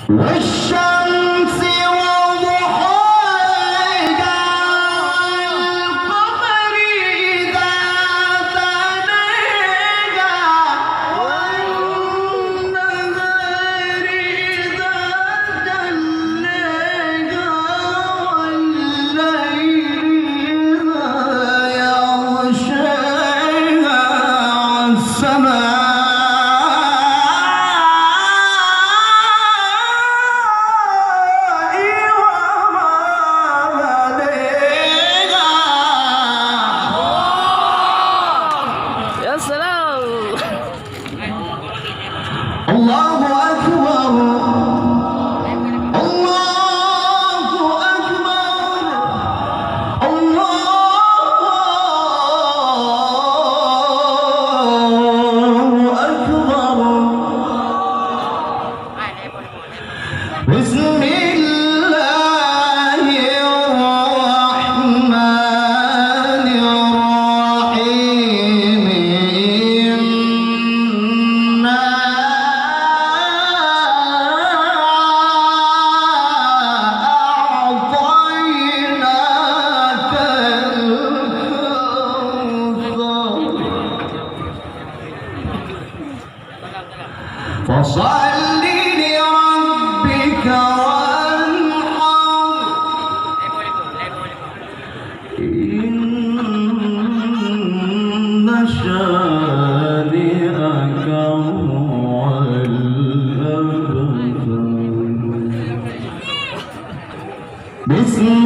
والشمس وضحاها والقمر إذا تلاها والنهار إذا جلاها والليل إذا يغشاها والسماء الله أكبر الله أكبر الله أكبر بسم الله الرحمن الرحيم فصل لربك وانحر إن شانئك هو الأبتر بسم